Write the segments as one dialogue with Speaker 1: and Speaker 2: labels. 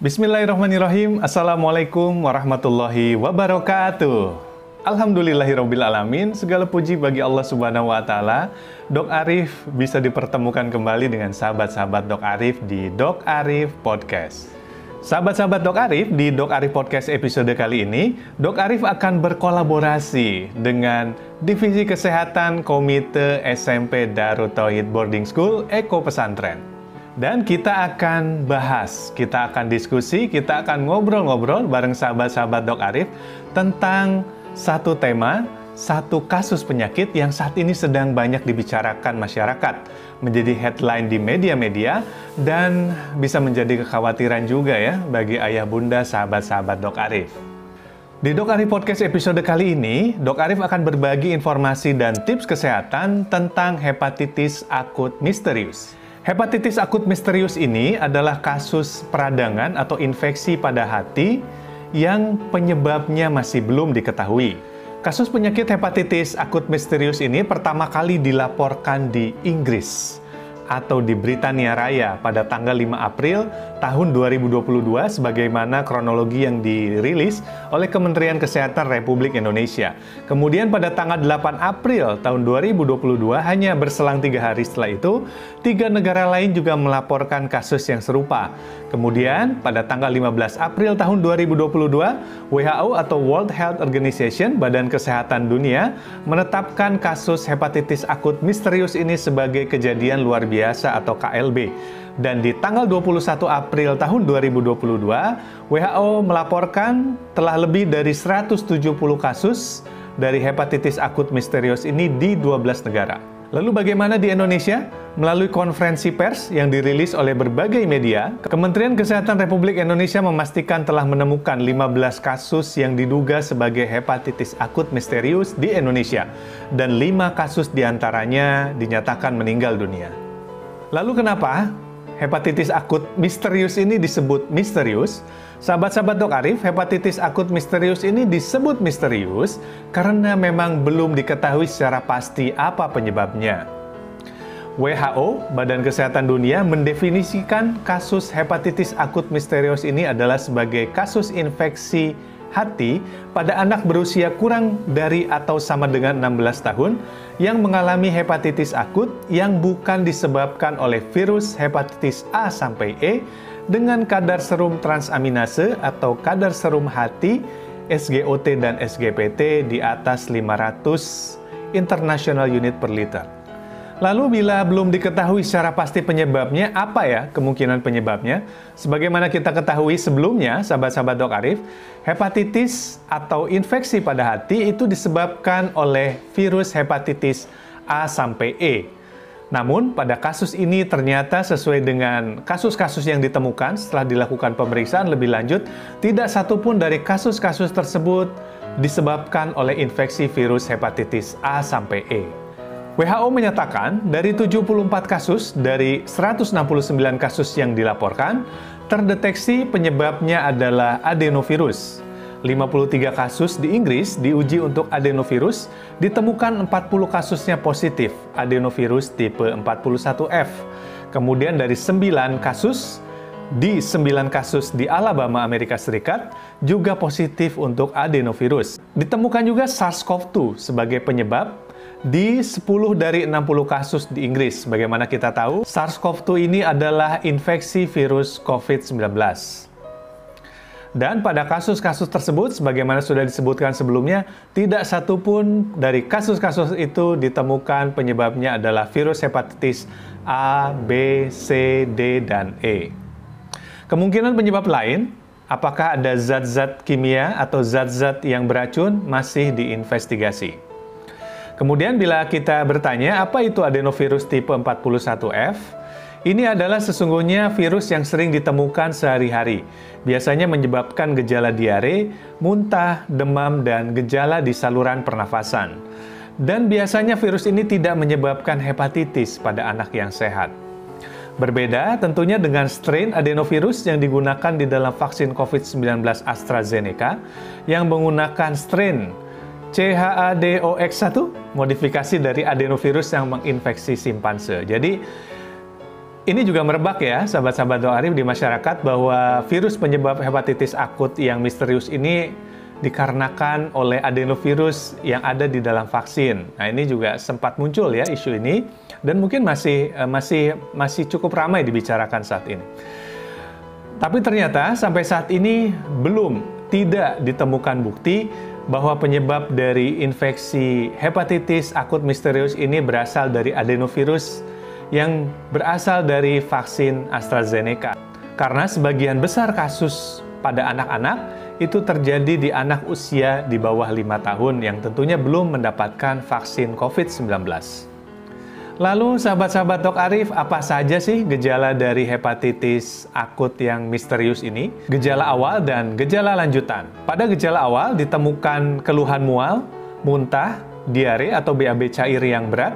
Speaker 1: Bismillahirrahmanirrahim. Assalamualaikum warahmatullahi wabarakatuh. Alhamdulillahirrabbilalamin. Segala puji bagi Allah Subhanahu wa Ta'ala. Dok Arif bisa dipertemukan kembali dengan sahabat-sahabat Dok Arif di Dok Arif Podcast. Sahabat-sahabat Dok Arif, di Dok Arif Podcast episode kali ini, Dok Arif akan berkolaborasi dengan Divisi Kesehatan Komite SMP Darut Tauhid Boarding School Eko Pesantren. Dan kita akan bahas, kita akan diskusi, kita akan ngobrol-ngobrol bareng sahabat-sahabat Dok Arif tentang satu tema, satu kasus penyakit yang saat ini sedang banyak dibicarakan masyarakat, menjadi headline di media-media, dan bisa menjadi kekhawatiran juga ya bagi ayah bunda sahabat-sahabat Dok Arif. Di Dok Arif Podcast episode kali ini, Dok Arif akan berbagi informasi dan tips kesehatan tentang hepatitis akut misterius. Hepatitis akut misterius ini adalah kasus peradangan atau infeksi pada hati yang penyebabnya masih belum diketahui. Kasus penyakit hepatitis akut misterius ini pertama kali dilaporkan di Inggris atau di Britania Raya pada tanggal 5 April tahun 2022 sebagaimana kronologi yang dirilis oleh Kementerian Kesehatan Republik Indonesia. Kemudian pada tanggal 8 April tahun 2022, hanya berselang 3 hari setelah itu, 3 negara lain juga melaporkan kasus yang serupa. Kemudian pada tanggal 15 April tahun 2022, WHO atau World Health Organization, Badan Kesehatan Dunia, menetapkan kasus hepatitis akut misterius ini sebagai kejadian luar biasa atau KLB. Dan di tanggal 21 April tahun 2022, WHO melaporkan telah lebih dari 170 kasus dari hepatitis akut misterius ini di 12 negara. Lalu bagaimana di Indonesia? Melalui konferensi pers yang dirilis oleh berbagai media, Kementerian Kesehatan Republik Indonesia memastikan telah menemukan 15 kasus yang diduga sebagai hepatitis akut misterius di Indonesia, dan 5 kasus diantaranya dinyatakan meninggal dunia. Lalu kenapa hepatitis akut misterius ini disebut misterius? Sahabat-sahabat Dok Arif, hepatitis akut misterius ini disebut misterius karena memang belum diketahui secara pasti apa penyebabnya. WHO, Badan Kesehatan Dunia, mendefinisikan kasus hepatitis akut misterius ini adalah sebagai kasus infeksi hati pada anak berusia kurang dari atau sama dengan 16 tahun yang mengalami hepatitis akut yang bukan disebabkan oleh virus hepatitis A sampai E dengan kadar serum transaminase atau kadar serum hati SGOT dan SGPT di atas 500 international unit per liter. Lalu bila belum diketahui secara pasti penyebabnya, apa ya kemungkinan penyebabnya? Sebagaimana kita ketahui sebelumnya, sahabat-sahabat Dok Arif, hepatitis atau infeksi pada hati itu disebabkan oleh virus hepatitis A sampai E. Namun, pada kasus ini ternyata sesuai dengan kasus-kasus yang ditemukan setelah dilakukan pemeriksaan lebih lanjut, tidak satupun dari kasus-kasus tersebut disebabkan oleh infeksi virus hepatitis A sampai E. WHO menyatakan dari 74 kasus dari 169 kasus yang dilaporkan, terdeteksi penyebabnya adalah adenovirus. 53 kasus di Inggris diuji untuk adenovirus, ditemukan 40 kasusnya positif adenovirus tipe 41F. Kemudian dari 9 kasus di Alabama, Amerika Serikat, juga positif untuk adenovirus. Ditemukan juga SARS-CoV-2 sebagai penyebab di 10 dari 60 kasus di Inggris. Bagaimana kita tahu, SARS-CoV-2 ini adalah infeksi virus COVID-19. Dan pada kasus-kasus tersebut, sebagaimana sudah disebutkan sebelumnya, tidak satupun dari kasus-kasus itu ditemukan penyebabnya adalah virus hepatitis A, B, C, D, dan E. Kemungkinan penyebab lain, apakah ada zat-zat kimia atau zat-zat yang beracun, masih diinvestigasi. Kemudian bila kita bertanya, apa itu adenovirus tipe 41F? Ini adalah sesungguhnya virus yang sering ditemukan sehari-hari. Biasanya menyebabkan gejala diare, muntah, demam, dan gejala di saluran pernafasan. Dan biasanya virus ini tidak menyebabkan hepatitis pada anak yang sehat. Berbeda tentunya dengan strain adenovirus yang digunakan di dalam vaksin COVID-19 AstraZeneca yang menggunakan strain CHAdOX1, modifikasi dari adenovirus yang menginfeksi simpanse. Jadi, Ini juga merebak ya, sahabat-sahabat Dok Arif, di masyarakat bahwa virus penyebab hepatitis akut yang misterius ini dikarenakan oleh adenovirus yang ada di dalam vaksin. Nah, ini juga sempat muncul ya isu ini, dan mungkin masih cukup ramai dibicarakan saat ini. Tapi ternyata sampai saat ini tidak ditemukan bukti bahwa penyebab dari infeksi hepatitis akut misterius ini berasal dari adenovirus yang berasal dari vaksin AstraZeneca. Karena sebagian besar kasus pada anak-anak itu terjadi di anak usia di bawah 5 tahun yang tentunya belum mendapatkan vaksin COVID-19. Lalu sahabat-sahabat Dok Arif, apa saja sih gejala dari hepatitis akut yang misterius ini? Gejala awal dan gejala lanjutan. Pada gejala awal ditemukan keluhan mual, muntah, diare atau BAB cair yang berat,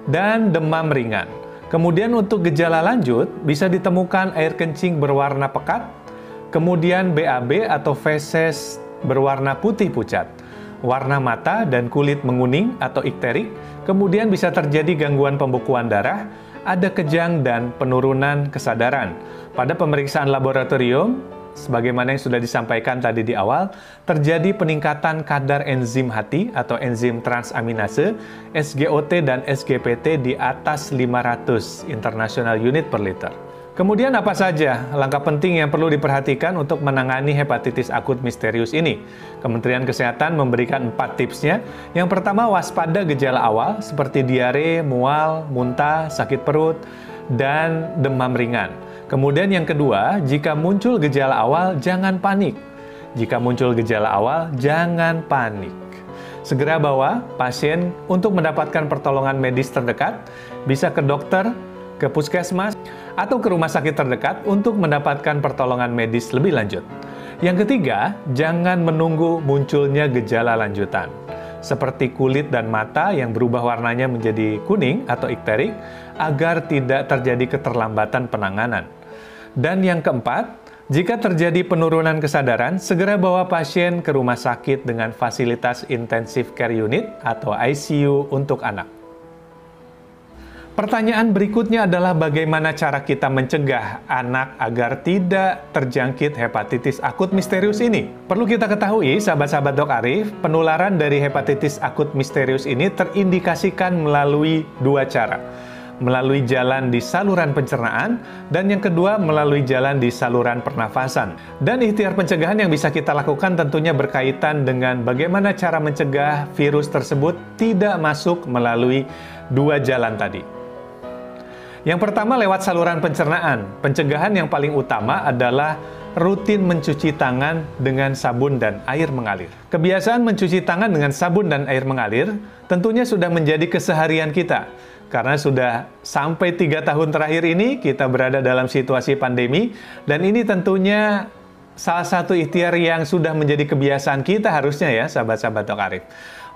Speaker 1: dan demam ringan. Kemudian untuk gejala lanjut bisa ditemukan air kencing berwarna pekat, kemudian BAB atau feses berwarna putih pucat, warna mata dan kulit menguning atau ikterik, kemudian bisa terjadi gangguan pembekuan darah, ada kejang dan penurunan kesadaran. Pada pemeriksaan laboratorium, sebagaimana yang sudah disampaikan tadi di awal, terjadi peningkatan kadar enzim hati atau enzim transaminase, SGOT dan SGPT di atas 500 international unit per liter. Kemudian apa saja langkah penting yang perlu diperhatikan untuk menangani hepatitis akut misterius ini? Kementerian Kesehatan memberikan 4 tipsnya. Yang pertama, waspada gejala awal seperti diare, mual, muntah, sakit perut, dan demam ringan. Kemudian yang kedua, jika muncul gejala awal, jangan panik. Jika muncul gejala awal, jangan panik. Segera bawa pasien untuk mendapatkan pertolongan medis terdekat, bisa ke dokter, ke puskesmas, atau ke rumah sakit terdekat untuk mendapatkan pertolongan medis lebih lanjut. Yang ketiga, jangan menunggu munculnya gejala lanjutan, seperti kulit dan mata yang berubah warnanya menjadi kuning atau ikterik, agar tidak terjadi keterlambatan penanganan. Dan yang keempat, jika terjadi penurunan kesadaran, segera bawa pasien ke rumah sakit dengan fasilitas intensive care unit atau ICU untuk anak. Pertanyaan berikutnya adalah bagaimana cara kita mencegah anak agar tidak terjangkit hepatitis akut misterius ini? Perlu kita ketahui, sahabat-sahabat Dok Arif, penularan dari hepatitis akut misterius ini terindikasikan melalui 2 cara. Melalui jalan di saluran pencernaan, dan yang kedua melalui jalan di saluran pernafasan. Dan ikhtiar pencegahan yang bisa kita lakukan tentunya berkaitan dengan bagaimana cara mencegah virus tersebut tidak masuk melalui 2 jalan tadi. Yang pertama lewat saluran pencernaan. Pencegahan yang paling utama adalah rutin mencuci tangan dengan sabun dan air mengalir. Kebiasaan mencuci tangan dengan sabun dan air mengalir tentunya sudah menjadi keseharian kita. Karena sudah sampai 3 tahun terakhir ini kita berada dalam situasi pandemi, dan ini tentunya salah satu ikhtiar yang sudah menjadi kebiasaan kita harusnya ya, sahabat-sahabat Dok Arif.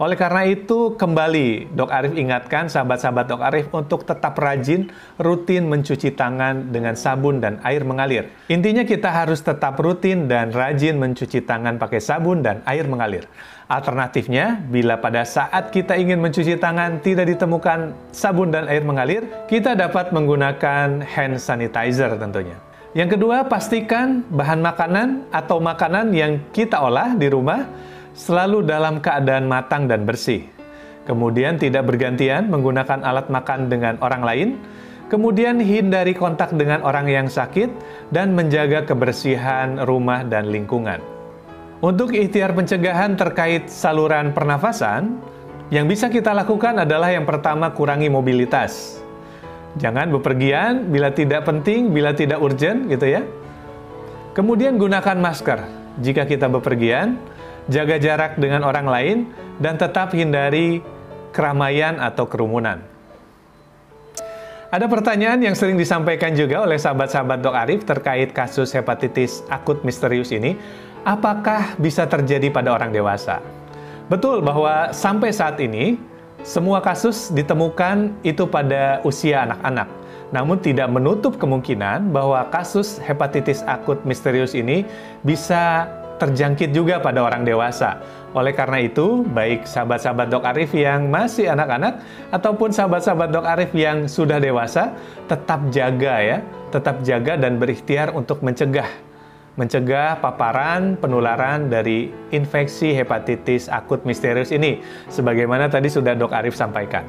Speaker 1: Oleh karena itu, kembali Dok Arif ingatkan sahabat-sahabat Dok Arif untuk tetap rajin, rutin mencuci tangan dengan sabun dan air mengalir. Intinya kita harus tetap rutin dan rajin mencuci tangan pakai sabun dan air mengalir. Alternatifnya, bila pada saat kita ingin mencuci tangan tidak ditemukan sabun dan air mengalir, kita dapat menggunakan hand sanitizer tentunya. Yang kedua, pastikan bahan makanan atau makanan yang kita olah di rumah selalu dalam keadaan matang dan bersih. Kemudian tidak bergantian menggunakan alat makan dengan orang lain. Kemudian hindari kontak dengan orang yang sakit dan menjaga kebersihan rumah dan lingkungan. Untuk ikhtiar pencegahan terkait saluran pernafasan, yang bisa kita lakukan adalah yang pertama, kurangi mobilitas. Jangan bepergian bila tidak penting, bila tidak urgent gitu ya. Kemudian gunakan masker jika kita bepergian, jaga jarak dengan orang lain, dan tetap hindari keramaian atau kerumunan. Ada pertanyaan yang sering disampaikan juga oleh sahabat-sahabat Dok Arif terkait kasus hepatitis akut misterius ini. Apakah bisa terjadi pada orang dewasa? Betul bahwa sampai saat ini, semua kasus ditemukan itu pada usia anak-anak. Namun tidak menutup kemungkinan bahwa kasus hepatitis akut misterius ini bisa terjangkit juga pada orang dewasa. Oleh karena itu, baik sahabat-sahabat Dok Arif yang masih anak-anak ataupun sahabat-sahabat Dok Arif yang sudah dewasa, tetap jaga dan berikhtiar untuk mencegah paparan penularan dari infeksi hepatitis akut misterius ini, sebagaimana tadi sudah Dok Arif sampaikan.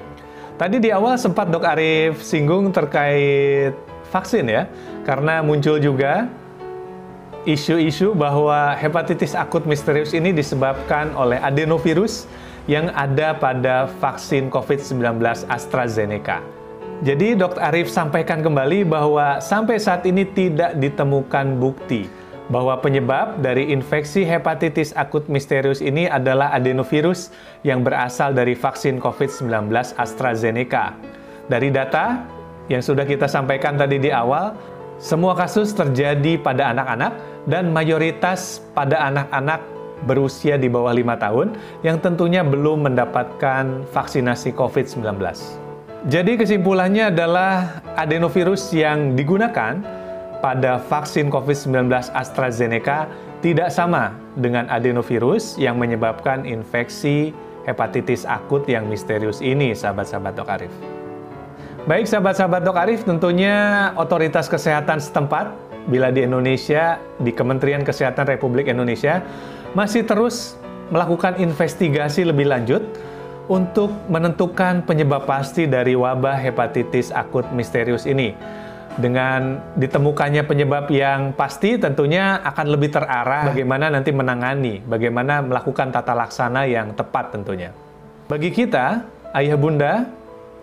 Speaker 1: Tadi di awal sempat Dok Arif singgung terkait vaksin ya, karena muncul juga isu-isu bahwa hepatitis akut misterius ini disebabkan oleh adenovirus yang ada pada vaksin COVID-19 AstraZeneca. Jadi Dr. Arif sampaikan kembali bahwa sampai saat ini tidak ditemukan bukti bahwa penyebab dari infeksi hepatitis akut misterius ini adalah adenovirus yang berasal dari vaksin COVID-19 AstraZeneca. Dari data yang sudah kita sampaikan tadi di awal, semua kasus terjadi pada anak-anak dan mayoritas pada anak-anak berusia di bawah 5 tahun yang tentunya belum mendapatkan vaksinasi COVID-19. Jadi kesimpulannya adalah adenovirus yang digunakan pada vaksin COVID-19 AstraZeneca tidak sama dengan adenovirus yang menyebabkan infeksi hepatitis akut yang misterius ini, sahabat-sahabat Dok Arif. Baik sahabat-sahabat Dok Arif, tentunya otoritas kesehatan setempat, bila di Indonesia, di Kementerian Kesehatan Republik Indonesia, masih terus melakukan investigasi lebih lanjut untuk menentukan penyebab pasti dari wabah hepatitis akut misterius ini. Dengan ditemukannya penyebab yang pasti, tentunya akan lebih terarah bagaimana nanti menangani, bagaimana melakukan tata laksana yang tepat tentunya. Bagi kita, ayah bunda,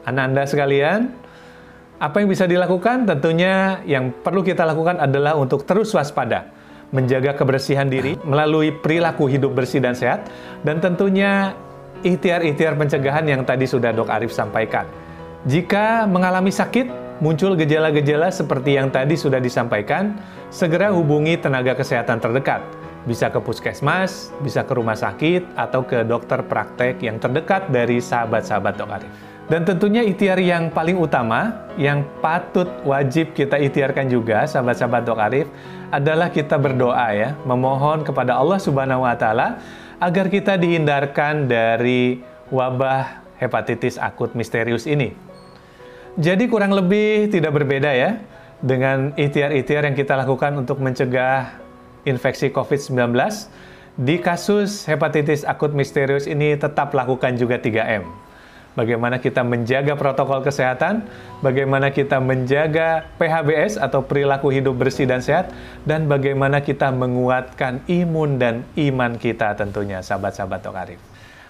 Speaker 1: anak-anda sekalian, apa yang bisa dilakukan? Tentunya yang perlu kita lakukan adalah untuk terus waspada, menjaga kebersihan diri melalui perilaku hidup bersih dan sehat, dan tentunya ikhtiar-ikhtiar pencegahan yang tadi sudah Dok Arif sampaikan. Jika mengalami sakit, muncul gejala-gejala seperti yang tadi sudah disampaikan, segera hubungi tenaga kesehatan terdekat. Bisa ke puskesmas, bisa ke rumah sakit, atau ke dokter praktek yang terdekat dari sahabat-sahabat Dok Arif. Dan tentunya ikhtiar yang paling utama, yang patut wajib kita ikhtiarkan juga, sahabat-sahabat Dok Arif, adalah kita berdoa ya, memohon kepada Allah Subhanahu wa Ta'ala agar kita dihindarkan dari wabah hepatitis akut misterius ini. Jadi kurang lebih tidak berbeda ya dengan ikhtiar-ikhtiar yang kita lakukan untuk mencegah infeksi COVID-19. Di kasus hepatitis akut misterius ini tetap lakukan juga 3M. Bagaimana kita menjaga protokol kesehatan, bagaimana kita menjaga PHBS atau perilaku hidup bersih dan sehat, dan bagaimana kita menguatkan imun dan iman kita tentunya, sahabat-sahabat Dok Arif.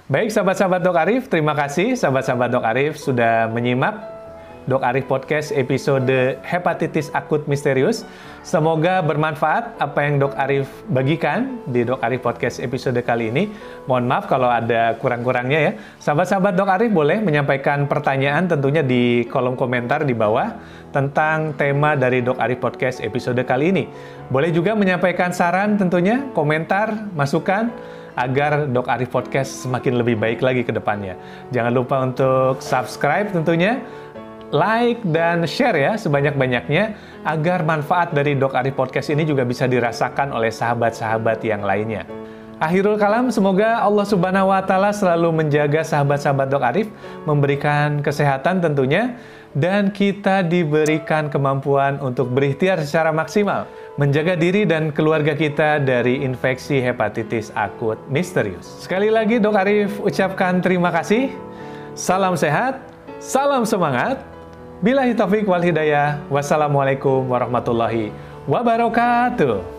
Speaker 1: Baik, sahabat-sahabat Dok Arif, terima kasih sahabat-sahabat Dok Arif sudah menyimak Dok Arif Podcast episode Hepatitis Akut Misterius. Semoga bermanfaat apa yang Dok Arif bagikan di Dok Arif Podcast episode kali ini. Mohon maaf kalau ada kurang-kurangnya ya. Sahabat-sahabat Dok Arif boleh menyampaikan pertanyaan tentunya di kolom komentar di bawah tentang tema dari Dok Arif Podcast episode kali ini. Boleh juga menyampaikan saran tentunya, komentar, masukan, agar Dok Arif Podcast semakin lebih baik lagi ke depannya. Jangan lupa untuk subscribe tentunya, like dan share ya sebanyak-banyaknya agar manfaat dari Dok Arif Podcast ini juga bisa dirasakan oleh sahabat-sahabat yang lainnya. Akhirul kalam, semoga Allah Subhanahu wa Ta'ala selalu menjaga sahabat-sahabat Dok Arif, memberikan kesehatan tentunya, dan kita diberikan kemampuan untuk berikhtiar secara maksimal, menjaga diri dan keluarga kita dari infeksi hepatitis akut misterius. Sekali lagi Dok Arif ucapkan terima kasih, salam sehat, salam semangat. Billahi taufiq wal hidayah. Wassalamualaikum warahmatullahi wabarakatuh.